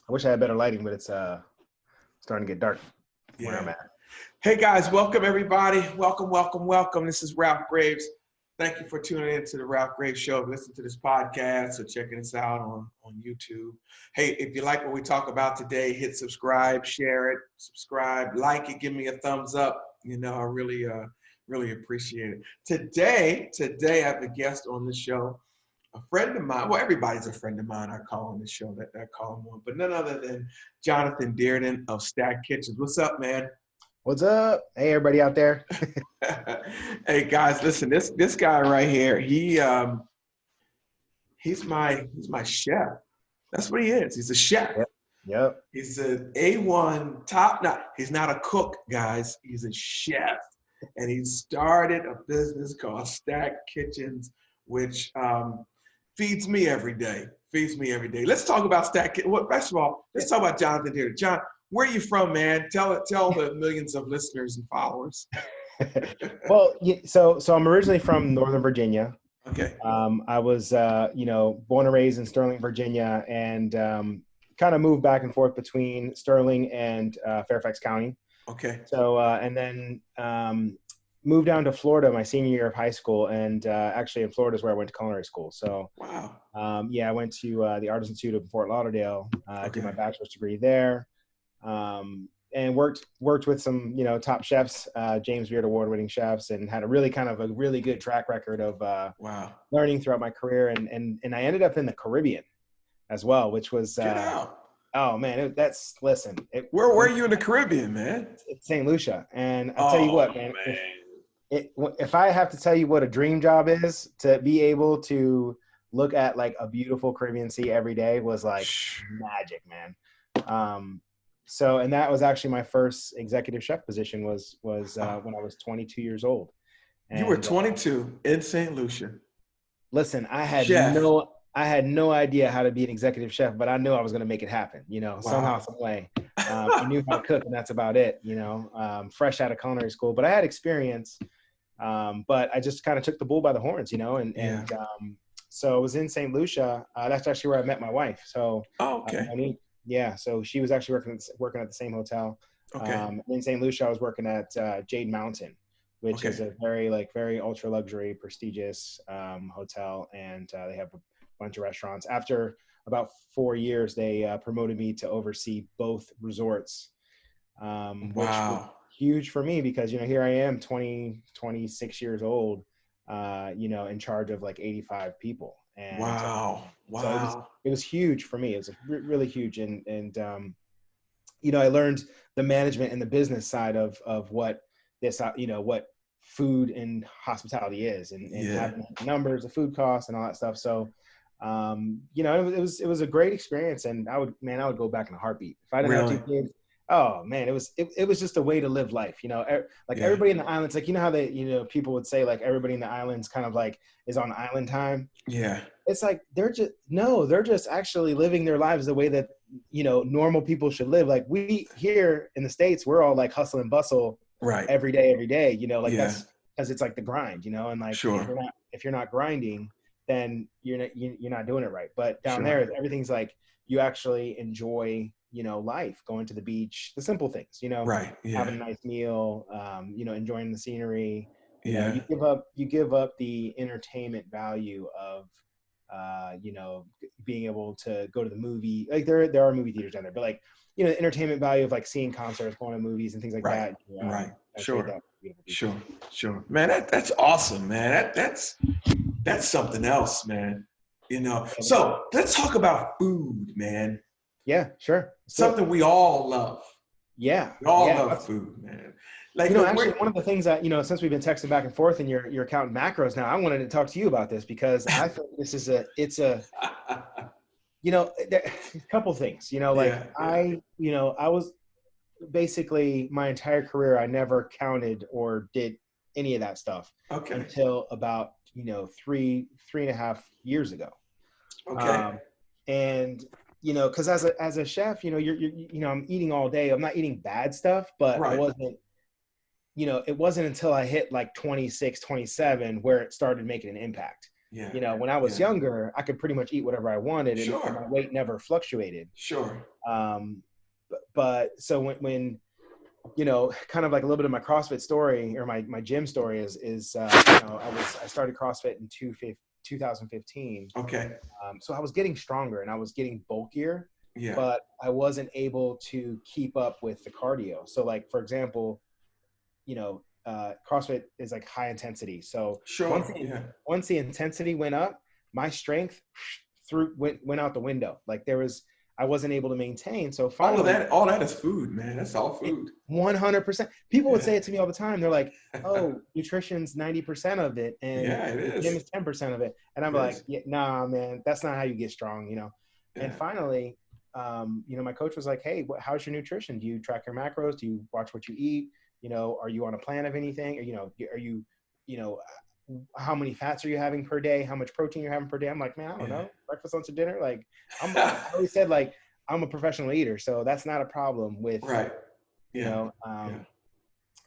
I wish I had better lighting, but it's starting to get dark where I'm Yeah. at. Hey guys, welcome everybody. Welcome, welcome, welcome. This is Ralph Graves. Thank you for tuning in to the Ralph Graves Show. Listen to this podcast or checking us out on YouTube. Hey, if you like what we talk about today, hit subscribe, share it, subscribe, like it, give me a thumbs up. You know, I really appreciate it. Today I have a guest on the show. A friend of mine, well, everybody's a friend of mine. I call on the show that I call him on, but none other than Jonathan Dearden of Stack Kitchens. What's up, man? What's up? Hey, everybody out there. Hey guys, listen, this guy right here, he's my chef. That's what he is. He's a chef. Yep. Yep. He's an A1 top notch. He's not a cook, guys. He's a chef. And he started a business called Stack Kitchens, which feeds me every day. Feeds me every day. Let's talk about Stack Kitchens. Well, first of all, let's talk about Jonathan here. John, where are you from, man? Tell the millions of listeners and followers. Well, so I'm originally from Northern Virginia. Okay. I was, born and raised in Sterling, Virginia, and kind of moved back and forth between Sterling and Fairfax County. Okay. So, and then moved down to Florida my senior year of high school, and actually in Florida is where I went to culinary school. So, wow. I went to the Art Institute of Fort Lauderdale. Okay. Did my bachelor's degree there. And worked with some, top chefs, James Beard award-winning chefs, and had a really good track record of wow. learning throughout my career. And I ended up in the Caribbean as well, which was, Get out. Oh man, Where were you in the Caribbean, man? It's St. Lucia. And I'll tell you what, man, if I have to tell you what a dream job is, to be able to look at like a beautiful Caribbean sea every day was like magic, man. So, and that was actually my first executive chef position was when I was 22 years old. And, you were 22 in St. Lucia. Listen, I had no idea how to be an executive chef, but I knew I was going to make it happen, somehow, some way. I knew how to cook, and that's about it, fresh out of culinary school. But I had experience, but I just kind of took the bull by the horns, and so I was in St. Lucia. That's actually where I met my wife. So, okay. So she was actually working at the same hotel. Okay. In St. Lucia, I was working at Jade Mountain, which is a very ultra luxury, prestigious hotel, and they have a bunch of restaurants. After about 4 years, they promoted me to oversee both resorts, which was huge for me because here I am, 26 years old, in charge of like 85 people. And so it was huge for me. It was really huge. And I learned the management and the business side of what this, what food and hospitality is, and having numbers, the food costs and all that stuff. So, it was a great experience, and I would go back in a heartbeat. If I didn't have 2 kids, oh man, it was just a way to live life, everybody in the islands, like, how they, people would say like everybody in the islands kind of like is on island time. Yeah. It's like, they're just actually living their lives the way that, normal people should live. Like we here in the States, we're all like hustle and bustle every day, that's because it's like the grind, and like, if you're not grinding, then you're not doing it right. But down there, everything's like, you actually enjoy, life, going to the beach, the simple things, having a nice meal, enjoying the scenery. You give up the entertainment value of, being able to go to the movie. Like there are movie theaters down there, but like, the entertainment value of like seeing concerts, going to movies and things like that. Sure. Man, that's awesome, man. That's something else, man. So let's talk about food, man. Yeah, sure. Something we all love. Yeah. We all love food, man. Like, actually, one of the things that, since we've been texting back and forth and you're counting macros now, I wanted to talk to you about this because I think this is a couple things, I was basically my entire career, I never counted or did any of that stuff until about, 3.5 years ago. Okay. And, cause as a chef, I'm eating all day. I'm not eating bad stuff, but I wasn't, it wasn't until I hit like 26, 27 where it started making an impact. Yeah. You know, when I was Yeah. younger, I could pretty much eat whatever I wanted, and Sure. my weight never fluctuated. Sure. But so when you know, kind of like a little bit of my CrossFit story or my gym story is you know, I started CrossFit in 2015. Okay. So I was getting stronger and I was getting bulkier, Yeah. but I wasn't able to keep up with the cardio. So like, for example, you know, CrossFit is like high intensity. So Sure. Yeah. once the intensity went up, my strength went out the window. Like I wasn't able to maintain. So finally, All that is food, man. That's all food. 100%. People would Yeah. say it to me all the time. They're like, "Oh, nutrition's 90% of it, and Yeah, it the gym is. is 10% of it." And I'm It like, is. "Yeah, nah, man, that's not how you get strong, you know." And Yeah. finally, you know, my coach was like, "Hey, how's your nutrition? Do you track your macros? Do you watch what you eat? You know, are you on a plan of anything? Or, you know, are you, you know, how many fats are you having per day? How much protein you're having per day?" I'm like, "Man, I don't Yeah. know. Breakfast, lunch, and dinner. Like, I always said, like, I'm a professional eater, so that's not a problem with, Right. you Yeah. know." Yeah.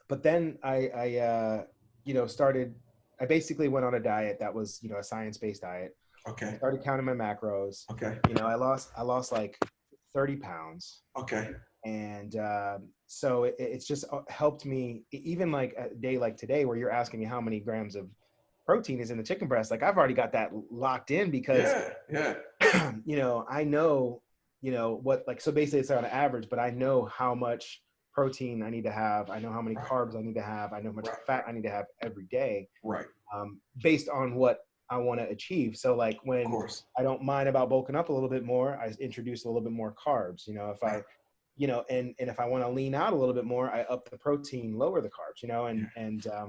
But then you know, I basically went on a diet that was, you know, a science-based diet. I Okay. started counting my macros. Okay. You know, I lost like 30 pounds. Okay. And so it's just helped me, even like a day like today, where you're asking me how many grams of protein is in the chicken breast. Like I've already got that locked in because, Yeah. Yeah. you know, I know, you know, what, like, so basically it's on an average, but I know how much protein I need to have. I know how many Right. carbs I need to have. I know how much Right. fat I need to have every day, Right. based on what I want to achieve. So like Of when course. I don't mind about bulking up a little bit more, I introduce a little bit more carbs, you know, if Right. I, you know, and if I want to lean out a little bit more, I up the protein, lower the carbs, you know, Yeah. and Yeah.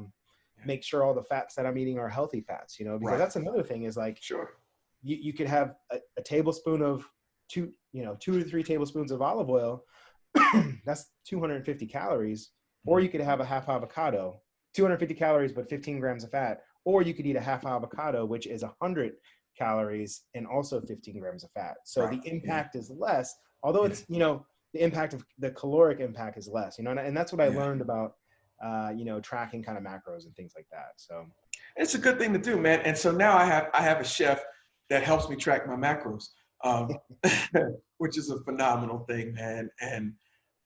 make sure all the fats that I'm eating are healthy fats, you know, because Right. that's another thing is like, Sure. you could have a tablespoon of 2 to 3 tablespoons of olive oil. That's 250 calories. Or you could have a half avocado, 250 calories, but 15 grams of fat. Or you could eat a half avocado, which is 100 calories and also 15 grams of fat. So Right. the Yeah. impact is less, although Yeah. it's, you know, the impact of the caloric impact is less, you know, and that's what I Yeah. learned about, you know, tracking kind of macros and things like that. So It's a good thing to do, man. And so now I have a chef that helps me track my macros, um, which is a phenomenal thing, man. And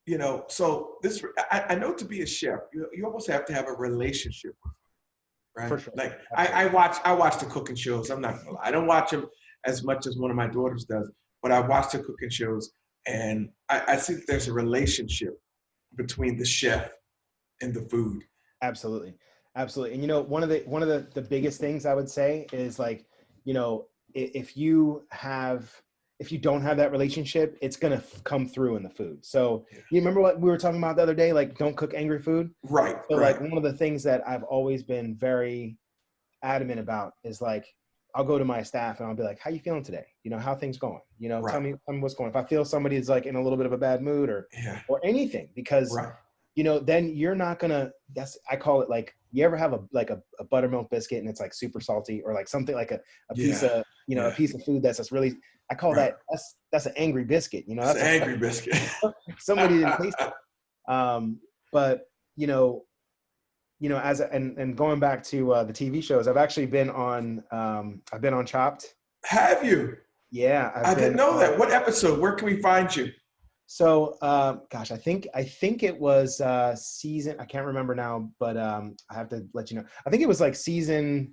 you know, so this I know to be a chef, you almost have to have a relationship with it, right? for sure. Like Absolutely. I watch the cooking shows. I'm not gonna lie, I don't watch them as much as one of my daughters does, but I watch the cooking shows, and I see that there's a relationship between the chef and the food. Absolutely. Absolutely. And you know, one of the biggest things I would say is like, you know, if you don't have that relationship, it's going to come through in the food. So Yeah. you remember what we were talking about the other day, like don't cook angry food. Right, So right. like one of the things that I've always been very adamant about is like, I'll go to my staff and I'll be like, how you feeling today? You know, how things going? You know, Right. tell me what's going on. If I feel somebody's like in a little bit of a bad mood Yeah. or anything, because Right. you know, then you're not gonna, I call it like, you ever have a buttermilk biscuit and it's like super salty, or like something like a piece Yeah. of, you know, a Yeah. piece of food that's just really, I call Right. that's an angry biscuit, you know, It's that's an angry biscuit. somebody didn't taste it. But you know, and going back to the TV shows, I've actually I've been on Chopped. Have you? Yeah, I I've didn't been know on. that. What episode? Where can we find you? So, gosh, I think it was season. I can't remember now, but I have to let you know. I think it was like season.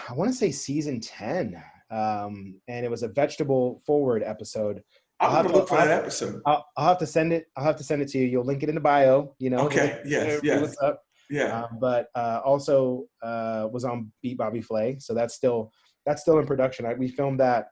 I want to say season 10, and it was a vegetable forward episode. I'm gonna look for that episode. I'll have to send it. I'll have to send it to you. You'll link it in the bio. You know, the link Okay. Yes. see Yes. what's up. Yeah. But also was on Beat Bobby Flay, so that's still in production. We filmed that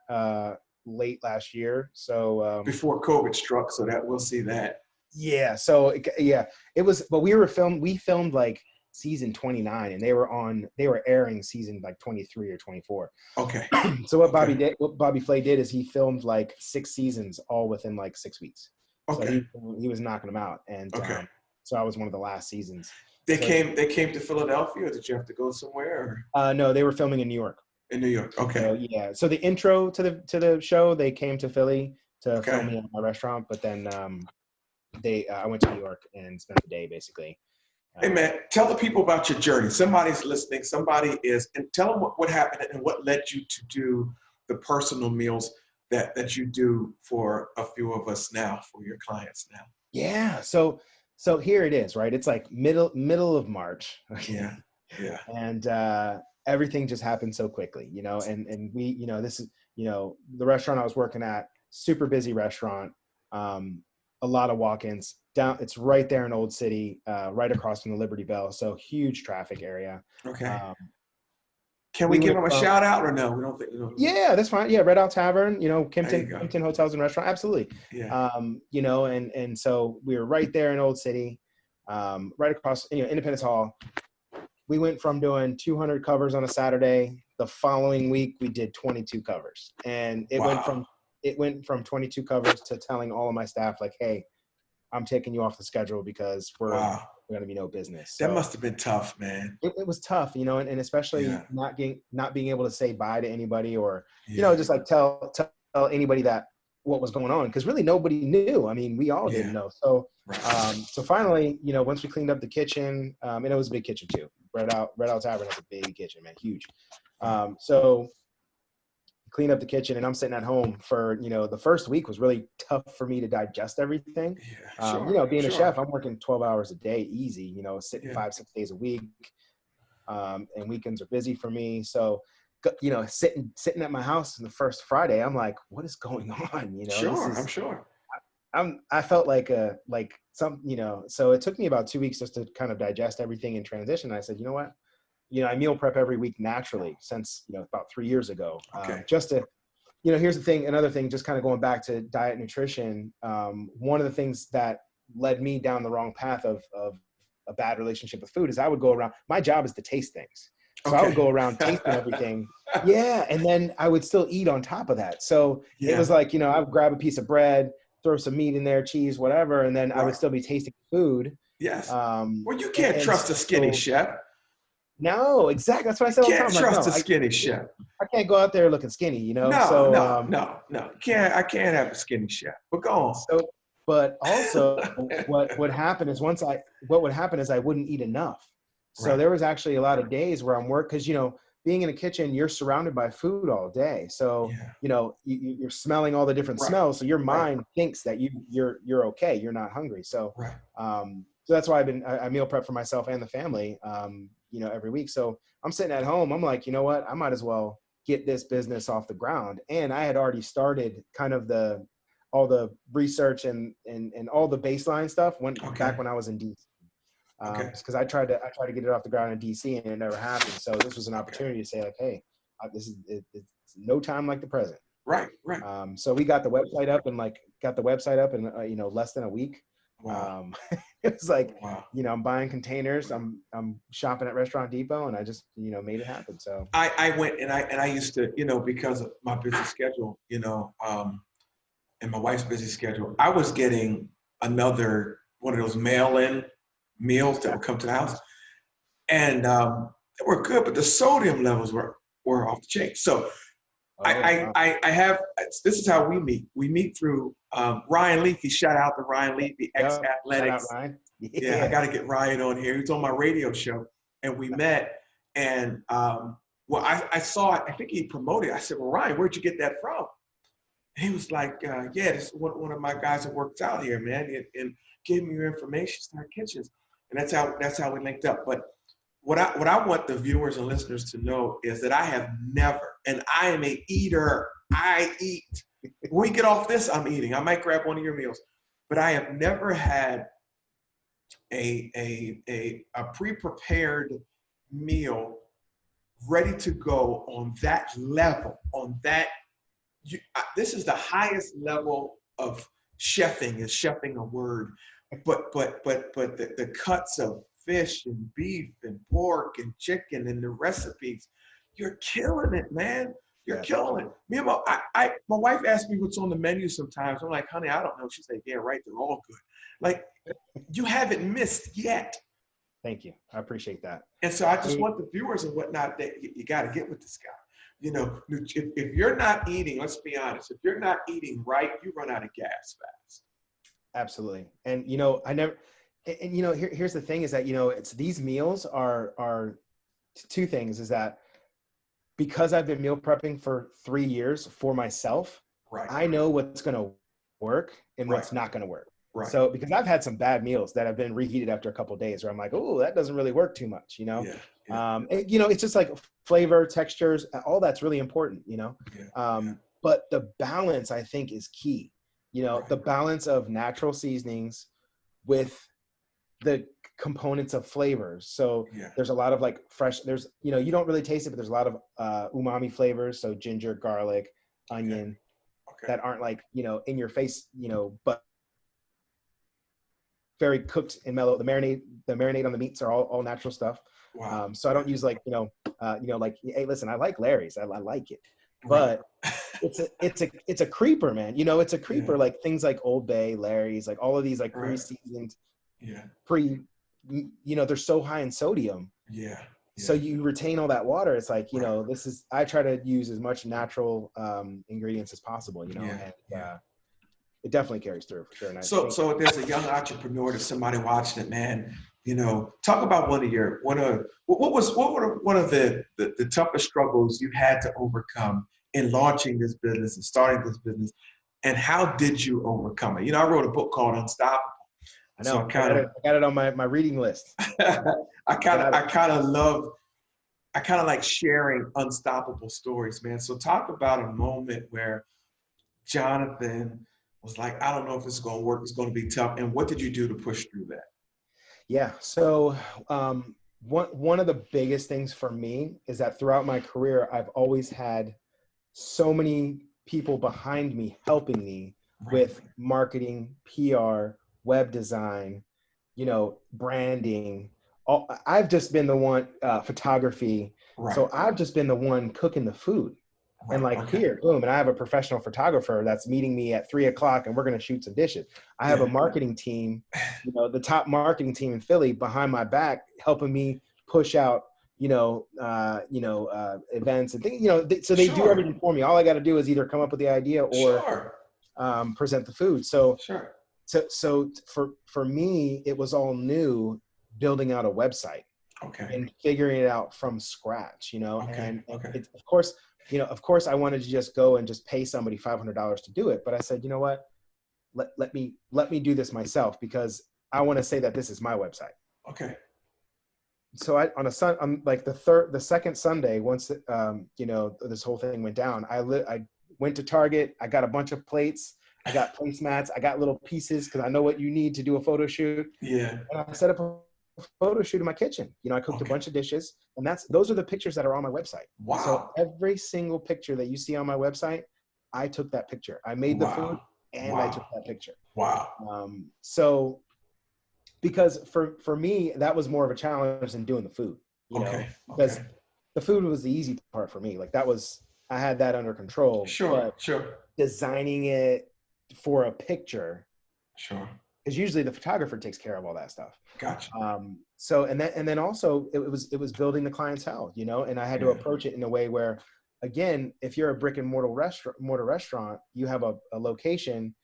late last year, so Before COVID struck, so that we'll see that. yeah. So yeah, it was. But we filmed like season 29, and they were airing season like 23 or 24. Okay. So Okay. what Bobby Flay did is he filmed like 6 seasons all within like 6 weeks. So Okay. he was knocking them out, and Okay. so I was one of the last seasons. They So came. They came to Philadelphia, or did you have to go somewhere? no, they were filming in New York. Or in New York. So Okay. yeah, so the intro to the show, they came to Philly to film Okay. me at my restaurant, but then I went to New York and spent the day basically. Hey man, tell the people about your journey. Somebody's listening, and tell them what happened and what led you to do the personal meals that you do for a few of us now, for your clients now. Yeah. So here it is, right? It's like middle of March. Yeah. Yeah. And everything just happened so quickly, and we, this is, the restaurant I was working at, super busy restaurant, a lot of walk-ins down. It's right there in Old City, right across from the Liberty Bell. So huge traffic area. Okay. Can we we give went them a from, shout out or no? We don't think. Yeah, that's fine. Yeah, Red Owl Tavern, There you go. Kimpton Hotels and Restaurant, absolutely. Yeah. And so we were right there in Old City, right across, Independence Hall. We went from doing 200 covers on a Saturday. The following week, we did 22 covers, and it went from 22 covers to telling all of my staff, like, "Hey, I'm taking you off the schedule because we're going to be no business." So that must have been tough, man. It was tough, and especially not being able to say bye to anybody, or just like tell anybody that what was going on, because really nobody knew. I mean, we all didn't know. So so finally, once we cleaned up the kitchen, and it was a big kitchen too. Red Owl Tavern has a big kitchen, man, huge. So clean up the kitchen, and I'm sitting at home for, the first week was really tough for me to digest everything. Being a chef, I'm working 12 hours a day, easy, sitting 5-6 days a week. And weekends are busy for me. So, sitting at my house on the first Friday, I'm like, what is going on? I'm sure. I felt like so it took me about 2 weeks just to kind of digest everything and transition. I said, you know what? I meal prep every week naturally since, about 3 years ago. Okay. Just to, here's the thing, another thing, just kind of going back to diet nutrition. One of the things that led me down the wrong path of a bad relationship with food is I would go around, my job is to taste things. So I would go around tasting everything. Yeah. And then I would still eat on top of that. So it was like, I would grab a piece of bread, throw some meat in there, cheese, whatever. And then I would still be tasting food. Yes. Well, you can't trust a skinny chef. No, exactly. That's what I said all the time. You can't trust a skinny chef. I can't go out there looking skinny, No. I can't have a skinny chef. But go on. So, but also, what would happen is I wouldn't eat enough. So there was actually a lot of days where I'm because being in a kitchen, you're surrounded by food all day. So you're smelling all the different smells. So your mind thinks that you're okay. You're not hungry. So so that's why I meal prep for myself and the family. Every week. So I'm sitting at home. I'm like, you know what? I might as well get this business off the ground. And I had already started kind of all the research and all the baseline stuff back when I was in DC. Because I tried to get it off the ground in DC and it never happened. So this was an opportunity to say, like, hey, it's no time like the present. Right. So we got the website up in less than a week. Wow. It was like, I'm buying containers, I'm shopping at Restaurant Depot, and I just, made it happen. So I went and I used to, because of my busy schedule, and my wife's busy schedule, I was getting another one of those mail-in meals that would come to the house, and they were good, but the sodium levels were off the chain. So I have, this is how we meet. We meet through Ryan Leafy. Shout out to Ryan Leafy, ex-athletics. Yeah, I got to get Ryan on here. He was on my radio show, and we met. And I saw it. I think he promoted it. I said, well, Ryan, where'd you get that from? And he was like, this is one of my guys that works out here, man, and gave me your information, Start Kitchens. And that's how we linked up. But what I want the viewers and listeners to know is that I have never, and I am a eater. I eat. When we get off this, I'm eating. I might grab one of your meals, but I have never had a pre-prepared meal ready to go on that level. This is the highest level of chefing. Is chefing a word? But the cuts of fish and beef and pork and chicken and the recipes, you're killing it, man. You're killing it. Me and my wife asked me what's on the menu sometimes. I'm like, honey, I don't know. She's like, yeah, right. They're all good. Like, you haven't missed yet. Thank you. I appreciate that. And so I just want the viewers and whatnot that you got to get with this guy. If you're not eating, let's be honest, if you're not eating right, you run out of gas fast. Absolutely. And and here's the thing is that, it's these meals are two things, is that because I've been meal prepping for 3 years for myself, Right. I know what's going to work and what's not going to work. Right. So, because I've had some bad meals that have been reheated after a couple of days where I'm like, oh, that doesn't really work too much, Yeah. It's just like flavor, textures, all that's really important, But the balance, I think, is key. The balance of natural seasonings with the components of flavors. So there's a lot of like fresh, there's, you don't really taste it, but there's a lot of umami flavors. So ginger, garlic, onion, that aren't like, in your face, but very cooked and mellow. The marinade on the meats are all natural stuff. Wow. So I don't use like, like, hey, listen, I like Larry's. I like it, but it's a creeper, man. It's a creeper, like things like Old Bay, Larry's, like all of these like pre-seasoned, they're so high in sodium. So you retain all that water. It's like, I try to use as much natural ingredients as possible, and it definitely carries through for sure. And so if there's a young entrepreneur, there's somebody watching it, man, talk about what were one of the toughest struggles you had to overcome in launching this business and starting this business, and how did you overcome it? I wrote a book called Unstoppable. I know. So I got it on my reading list. I kind of like sharing unstoppable stories, man. So talk about a moment where Jonathan was like, I don't know if this is going to work. It's going to be tough. And what did you do to push through that? Yeah. So one of the biggest things for me is that throughout my career, I've always had so many people behind me helping me with marketing, PR, web design, branding. I've just been the one, photography. So I've just been the one cooking the food. And here, boom, and I have a professional photographer that's meeting me at 3:00 and we're going to shoot some dishes. I have a marketing team, the top marketing team in Philly behind my back, helping me push out, events and things, so they do everything for me. All I got to do is either come up with the idea or present the food. So for me, it was all new, building out a website and figuring it out from scratch, and it's, of course I wanted to just go and just pay somebody $500 to do it. But I said, you know what, let me do this myself, because I want to say that this is my website. So on like the second Sunday, once, this whole thing went down, I went to Target. I got a bunch of plates. I got placemats. I got little pieces because I know what you need to do a photo shoot. And I set up a photo shoot in my kitchen. I cooked a bunch of dishes, and those are the pictures that are on my website. Wow. So every single picture that you see on my website, I took that picture. I made the food and I took that picture. So because for me, that was more of a challenge than doing the food, because the food was the easy part for me. Like I had that under control. Sure. Designing it for a picture. Because usually the photographer takes care of all that stuff. Gotcha. So, and then also it was building the clientele, and I had to approach it in a way where, again, if you're a brick and mortar restaurant, you have a location.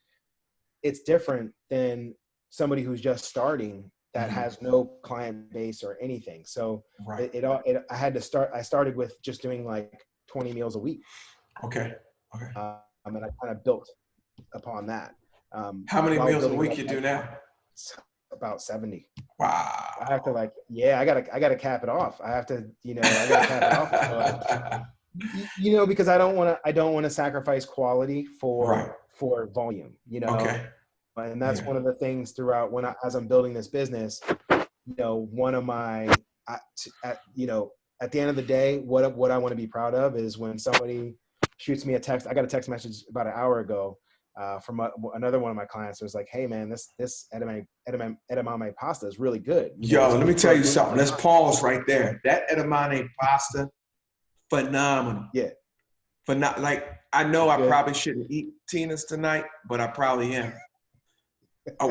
It's different than somebody who's just starting that has no client base or anything. So I started with just doing like 20 meals a week. And I kind of built upon that. How many meals a week you do now? About 70. Wow. I have to I gotta cap it off. I have to, I gotta cap it off. Because I don't want to sacrifice quality for volume, And that's one of the things throughout as I'm building this business, one of my, at the end of the day, what I want to be proud of is when somebody shoots me a text. I got a text message about an hour ago from another one of my clients. It was like, hey man, this edamame pasta is really good. Let me tell you something. Let's pause right there. That edamame pasta, phenomenal. Like, I know I probably shouldn't eat Tina's tonight, but I probably am.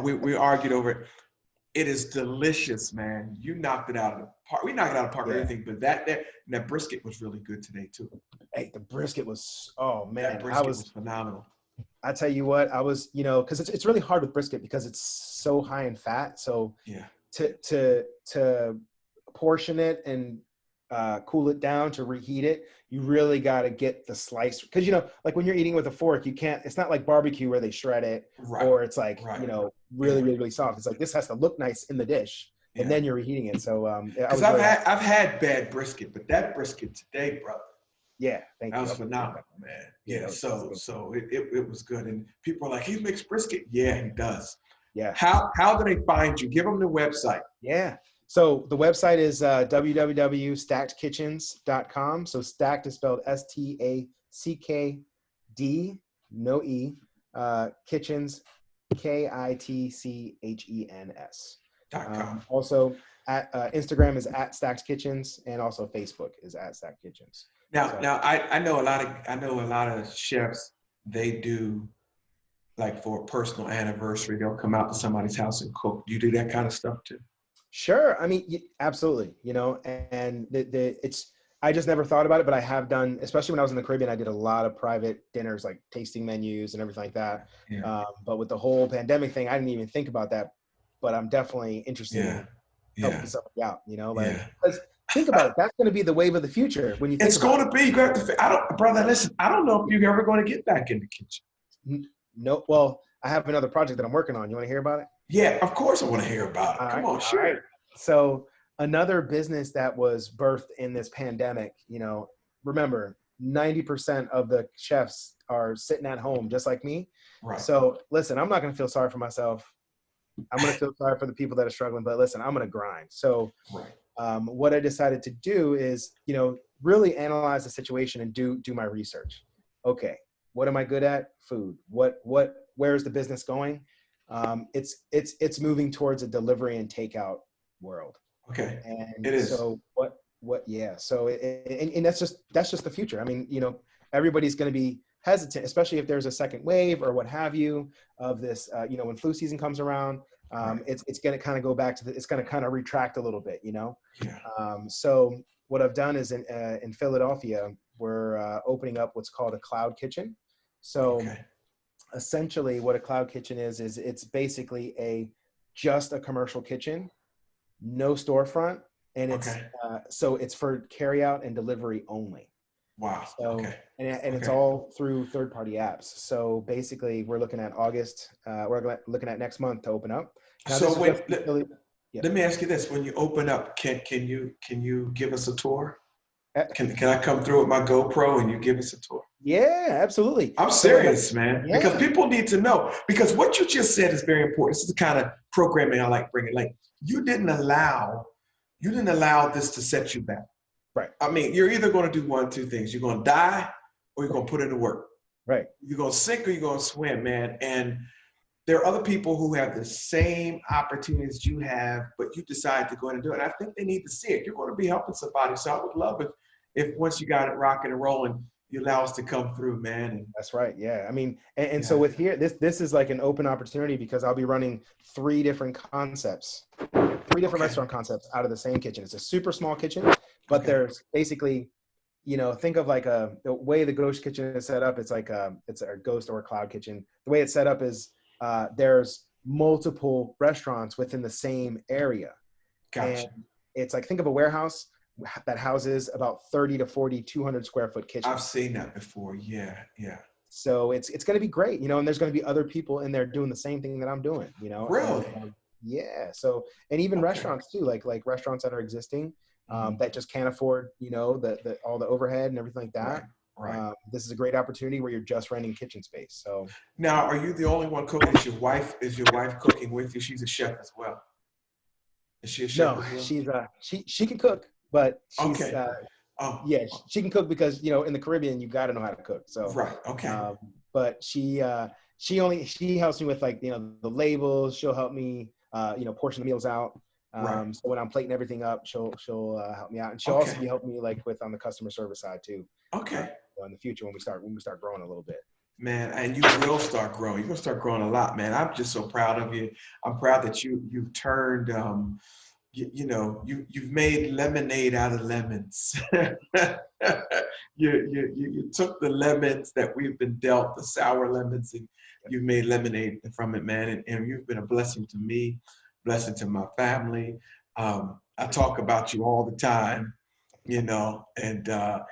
We argued over it. It is delicious, man. You knocked it out of the park. We knocked it out of the park, everything, but that brisket was really good today too. Hey, the brisket was, oh man, that brisket was phenomenal. I tell you what, I was, because it's really hard with brisket because it's so high in fat. So Yeah. to portion it and cool it down to reheat it, you really got to get the slice, because like when you're eating with a fork, you can't, it's not like barbecue where they shred it, Right. or it's like Right. really, really, really soft. It's like this has to look nice in the dish, and then you're reheating it. So because I've had bad brisket, but that brisket today, brother, thank that you. was phenomenal, man. Yeah, so it was good, and people are like, he makes brisket. Yeah, he does. Yeah. How do they find you? Give them the website. Yeah. So the website is www.stackedkitchens.com. So stacked is spelled STACKD, no E, kitchens, KITCHENS. Also, at Instagram is at Stacked Kitchens, and also Facebook is at Stacked Kitchens. Now I know a lot of chefs, they do, like for a personal anniversary, they'll come out to somebody's house and cook. Do you do that kind of stuff too? Sure. I mean, absolutely, and I just never thought about it, but I have done, especially when I was in the Caribbean, I did a lot of private dinners, like tasting menus and everything like that. Yeah. But with the whole pandemic thing, I didn't even think about that, but I'm definitely interested in helping somebody out, because think about it. That's going to be the wave of the future when you think about it. It's going to be, brother, listen, I don't know if you're ever going to get back in the kitchen. No, well, I have another project that I'm working on. You want to hear about it? Yeah, of course I want to hear about it. Come on, sure. Right. So another business that was birthed in this pandemic, remember, 90% of the chefs are sitting at home just like me. Right. So listen, I'm not going to feel sorry for myself. I'm going to feel sorry for the people that are struggling, but listen, I'm going to grind. So what I decided to do is, really analyze the situation and do my research. Okay. What am I good at? Food. Where's the business going? It's moving towards a delivery and takeout world. Okay. And it is. So so and that's just the future. I mean, everybody's going to be hesitant, especially if there's a second wave or what have you of this, when flu season comes around, it's going to kind of go back to it's going to kind of retract a little bit, So what I've done is in Philadelphia, we're opening up what's called a cloud kitchen. So essentially what a cloud kitchen is it's basically just a commercial kitchen, no storefront, and it's so it's for carry out and delivery only. Wow. So and it's all through third-party apps. So basically we're looking at August, we're looking at next month to open up. Now, so let me ask you this: when you open up, can you give us a tour? Can I come through with my GoPro and you give us a tour? Yeah, absolutely. I'm serious, man. Yeah. Because people need to know. Because what you just said is very important. This is the kind of programming I like bringing. Like you didn't allow this to set you back. Right. I mean, you're either going to do one, two things. You're going to die, or you're going to put in the work. Right. You're going to sink or you're going to swim, man. And there are other people who have the same opportunities you have, but you decide to go in and do it. And I think they need to see it. You're going to be helping somebody. So I would love if once you got it rocking and rolling, you allow us to come through, man. And that's right. Yeah. I mean, and so with here, this is like an open opportunity because I'll be running three different restaurant concepts out of the same kitchen. It's a super small kitchen, but there's basically, think of like the way the ghost kitchen is set up. It's like it's a ghost or a cloud kitchen. The way it's set up is there's multiple restaurants within the same area. Gotcha. And it's like, think of a warehouse that houses about 30 to 40, 200 square foot kitchen. I've seen that before. Yeah. So it's going to be great, and there's going to be other people in there doing the same thing that I'm doing, Really? Yeah. So, and even restaurants too, like restaurants that are existing, that just can't afford, the all the overhead and everything like that. Right. This is a great opportunity where you're just renting kitchen space. So now, are you the only one cooking? Is your wife cooking with you? She's a chef as well. Is she a chef? No, she's she can cook, but she's she can cook because in the Caribbean you got to know how to cook. So but she helps me with the labels. She'll help me portion the meals out. So when I'm plating everything up, she'll help me out, and she'll also be helping me with on the customer service side too. In the future when we start growing a little bit. Man, and you will start growing. You're gonna start growing a lot, man. I'm just so proud of you. I'm proud that you've turned you've made lemonade out of lemons. You took the lemons that we've been dealt, the sour lemons, and you've made lemonade from it, man. And you've been a blessing to me, blessing to my family. I talk about you all the time, and I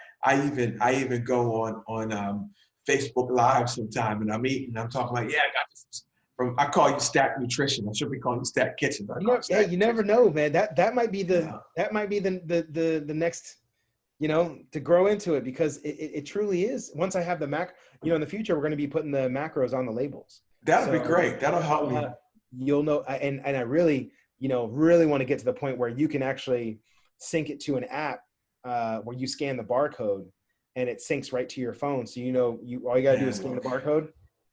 even go on Facebook Live sometime, and I'm eating. I'm talking like, yeah, I got this I call you Stack Nutrition. I should be calling you Stack Kitchens. You never know, man. That might be the next, to grow into it, because it truly is. Once I have the in the future, we're going to be putting the macros on the labels. That'll be great. That'll help me. You'll know, and I really, really want to get to the point where you can actually sync it to an app where you scan the barcode and it syncs right to your phone. So all you got to do is scan the barcode.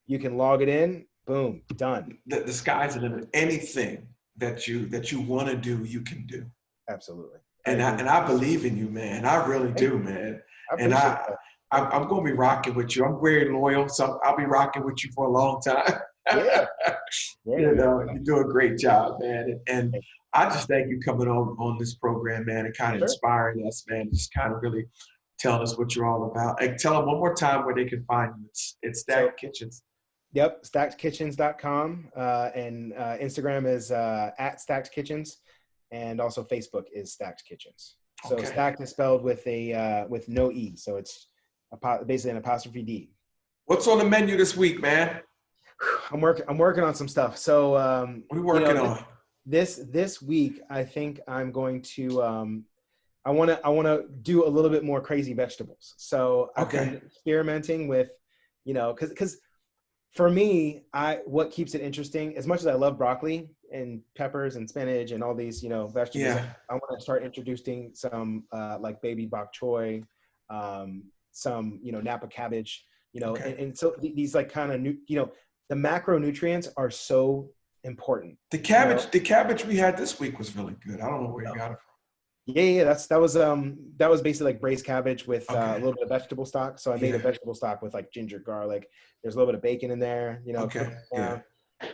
You can log it in. Boom, done. The sky's the limit. Anything that you want to do, you can do. Absolutely. And I believe in you, man. I really do, man. I'm going to be rocking with you. I'm very loyal, so I'll be rocking with you for a long time. Yeah. You do a great job, man. And I just thank you coming on this program, man, and kind of inspiring us, man. Just kind of really telling us what you're all about. Hey, tell them one more time where they can find you. It's Stacked Kitchens. Yep, stackedkitchens.com, and Instagram is at Stacked Kitchens, and also Facebook is Stacked Kitchens. So Stacked is spelled with no E, so it's basically an apostrophe D. What's on the menu this week, man? I'm working on some stuff. So what are you working on? This week, I think I'm going to I want to do a little bit more crazy vegetables. So I've been experimenting with, because for me, what keeps it interesting, as much as I love broccoli and peppers and spinach and all these, vegetables, I want to start introducing some like baby bok choy, some, Napa cabbage, and so these like kind of the macronutrients are so important. The cabbage we had this week was really good. I don't know where you got it from. Yeah. That was basically like braised cabbage with a little bit of vegetable stock. So I made a vegetable stock with like ginger, garlic. There's a little bit of bacon in there.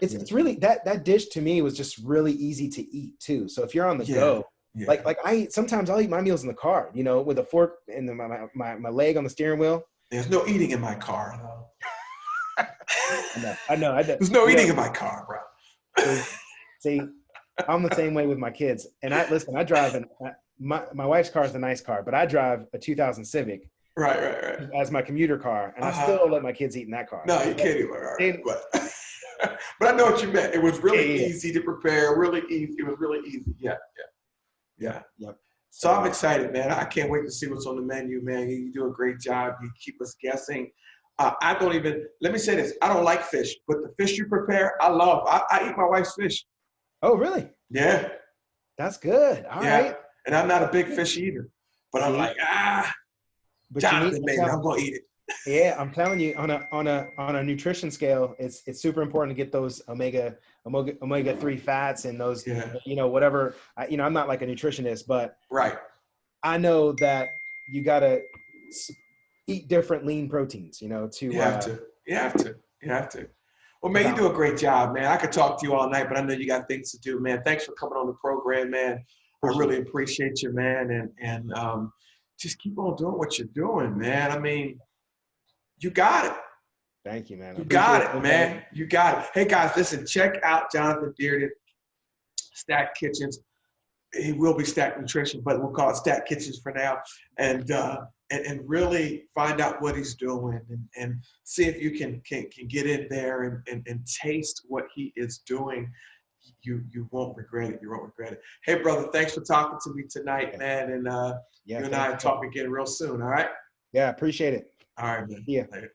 It's really that dish to me was just really easy to eat too. So if you're on the go, like sometimes I'll eat my meals in the car, with a fork and my leg on the steering wheel. There's no eating in my car. I know. There's no eating in my car, bro. See, I'm the same way with my kids. And I drive my wife's car is a nice car, but I drive a 2000 Civic. Right. As my commuter car, and I still let my kids eat in that car. No, you can't eat right. But I know what you meant. It was really easy to prepare. Really easy. It was really easy. Yeah. So I'm excited, man. I can't wait to see what's on the menu, man. You do a great job. You keep us guessing. Let me say this. I don't like fish, but the fish you prepare, I love. I eat my wife's fish. Oh, really? Yeah. That's good. All right. And I'm not a big fish eater, but I'm like, but Jonathan, I'm going to eat it. Yeah, I'm telling you, on a nutrition scale, it's super important to get those omega-3 fats and those, whatever. I'm not like a nutritionist, but I know that you got to eat different lean proteins, You have to. Well, man, you do a great job, man. I could talk to you all night, but I know you got things to do, man. Thanks for coming on the program, man. I really appreciate you, man. And just keep on doing what you're doing, man. I mean, you got it. Thank you, man. You got it, man. You got it. Hey, guys, listen, check out Jonathan Dearden, Stacked Kitchens. He will be Stacked Nutrition, but we'll call it Stacked Kitchens for now. And really find out what he's doing and see if you can get in there and taste what he is doing. You won't regret it. You won't regret it. Hey, brother, thanks for talking to me tonight, man. And you and I talk again real soon, all right? Yeah, appreciate it. All right, man. Yeah. Later.